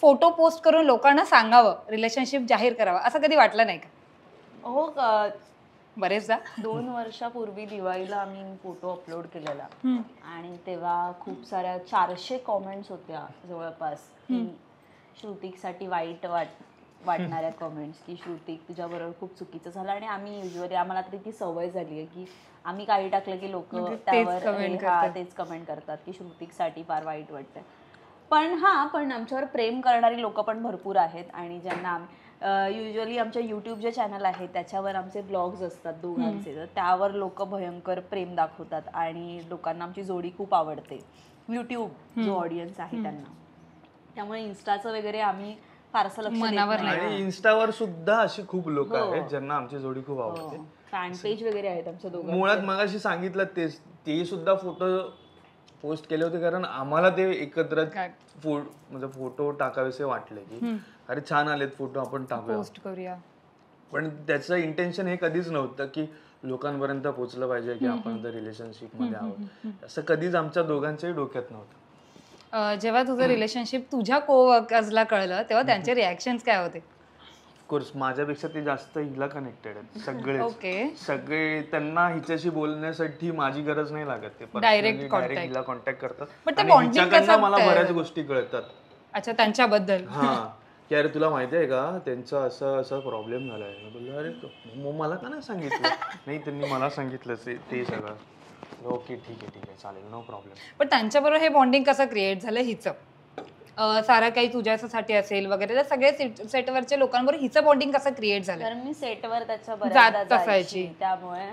Photo post करून लोकांना सांगावं, रिलेशनशिप जाहीर करावं, असं कधी वाटलं नाही का? हो, बरेचदा 2 वर्षापूर्वी दिवाळीला आम्ही फोटो अपलोड केलेला आणि तेव्हा खूप साऱ्या 400 कॉमेंट्स होत्या जवळपास, की श्रुतिकसाठी वाईट वाटणाऱ्या कॉमेंट्स, की श्रुतिक तुझ्याबरोबर खूप चुकीचं झालं. आणि आम्ही युजली आम्हाला तरी ती सवय झाली आहे की आम्ही काही टाकलं की लोक त्यावर तेच कमेंट करतात की श्रुतिकसाठी फार वाईट वाटतंय. पण आमच्यावर प्रेम करणारी लोक पण भरपूर आहेत आणि ज्यांना युजली आमच्या यूट्यूब जे चॅनल आहे त्याच्यावर आमचे ब्लॉग्स असतात दोघांचे, तर त्यावर लोक भयंकर प्रेम दाखवतात आणि लोकांना आमची जोडी खूप आवडते, यूट्यूब जो ऑडियन्स आहे त्यांना. त्यामुळे इन्स्टाचं वगैरे आम्ही फारसं लक्ष देत नाही. आणि इन्स्टावर सुद्धा अशी खूप लोक आहेत ज्यांना आमची जोडी खूप आवडते. फॅन पेज वगैरे आहेत आमच्या दोघांचे. मुळात मगाशी सांगितलं तेच, ते सुद्धा फोटो पोस्ट केले होते कारण आम्हाला ते एकत्र म्हणजे फोटो टाकावेसे वाटले की अरे छान आलेत फोटो, आपण पोस्ट करूया. पण त्याचं इंटेन्शन हे कधीच नव्हतं की लोकांपर्यंत पोहोचलं पाहिजे की आपण तर रिलेशनशिप मध्ये आहोत, असं कधीच आमच्या दोघांच्याही डोक्यात नव्हतं. जेव्हा तुझं रिलेशनशिप तुझ्या कोवर्कर्सला कळलं तेव्हा त्यांचे रिॲक्शन्स काय होते? ऑफकोर्स माझ्यापेक्षा ते जास्त हिला कनेक्टेड आहेत सगळे त्यांना हिच्याशी बोलण्यासाठी माझी गरज नाही लागत, ते डायरेक्ट हिला कॉन्टॅक्ट करतात आणि हिच्याकडनं मला बऱ्याच गोष्टी कळतात. अच्छा, त्यांच्याबद्दल. हा, की अरे तुला माहिती आहे का त्यांचा असं असा प्रॉब्लेम झालाय. बोललो अरे मग मला का नाही सांगितलं? नाही, त्यांनी मला सांगितलं ते सगळं. ओके ठीक आहे चालेल, नो प्रॉब्लेम. पण त्यांच्याबरोबर हे बॉन्डिंग कसं क्रिएट झालं हिचं? सारा काही तुझ्यासाठी असेल वगैरे, तर सगळे सेटवरच्या लोकांबरोबर हिचं बॉन्डिंग कसं क्रिएट झालं? कारण मी सेटवर त्याच्या बऱ्याचदा जायची त्यामुळे,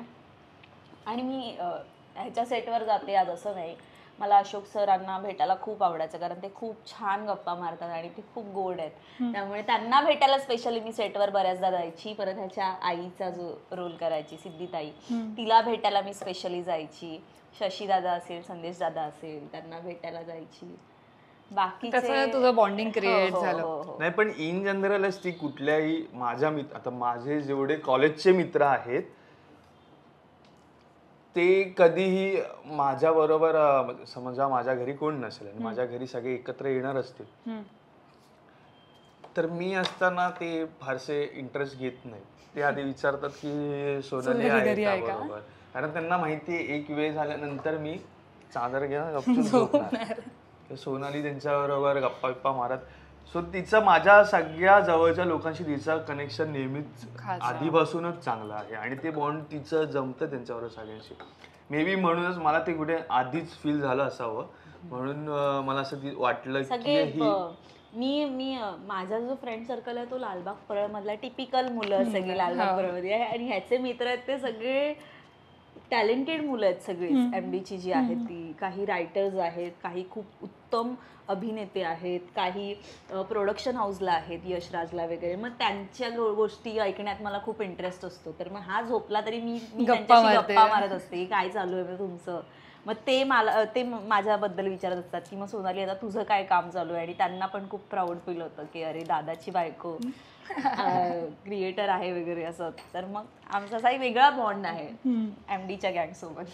आणि मी ह्याच्या सेटवर जाते आज असं नाही. मला अशोक सरांना भेटायला खूप आवडायचं कारण ते खूप छान गप्पा मारतात आणि ते खूप गोड आहेत, त्यामुळे त्यांना भेटायला स्पेशली मी सेटवर बऱ्याचदा जायची. परत ह्याच्या आईचा जो रोल करायची सिद्धिताई, तिला भेटायला मी स्पेशली जायची. शशी दादा असेल, संदेश दादा असेल, त्यांना भेटायला जायची. बाकी तुझं बॉन्डिंग क्रिएट झालं नाही. पण इन जनरलच ती कुठल्याही माझ्या आता माझे जेवढे कॉलेजचे मित्र आहेत ते कधीही माझ्या बरोबर, समजा माझ्या घरी कोण नसेल आणि माझ्या घरी सगळे एकत्र येणार असतील तर मी असताना ते फारसे इंटरेस्ट घेत नाही. ते आधी विचारतात की सोनाली आहे का बरोबर, कारण त्यांना माहिती एक वेळ झाल्यानंतर मी चादर घेऊन गपचूप झोपणार. सोनाली त्यांच्याबरोबर गप्पा बिप्पा मारत. सो तिचं माझ्या सगळ्या जवळच्या लोकांशी तिचं कनेक्शन नेहमीच आधीपासूनच चांगलं आहे आणि ते बॉन्ड तिचं जमतं त्यांच्याबरोबर सगळ्यांशी. मे बी म्हणूनच मला ते कुठे आधीच फील झालं असावं, म्हणून मला असं वाटलं की मी माझा जो फ्रेंड सर्कल आहे तो लालबाग परळ मधला टिपिकल मुलं सगळे लालबाग परळ मध्ये आहे आणि ह्याचे मित्र आहेत ते सगळे टॅलेंटेड मुलं आहेत सगळीच. एमडीची जी आहेत ती, काही रायटर्स आहेत, काही खूप उत्तम अभिनेते आहेत, काही प्रोडक्शन हाऊसला आहेत, यशराजला वगैरे. मग त्यांच्या गोष्टी ऐकण्यात मला खूप इंटरेस्ट असतो. तर मग हा झोपला तरी मी त्यांच्याशी गप्पा मारत असते, काय चालू आहे तुमचं. मग ते माझ्याबद्दल विचारत असतात की मग सोनाली आता तुझं काय काम चालू आहे, आणि त्यांना पण खूप प्राऊड फील होतं की अरे दादाची बायको क्रिएटर आहे वगैरे असं. तर मग आमचा असा एक वेगळा बॉन्ड आहे एमडीच्या गँग सोबत.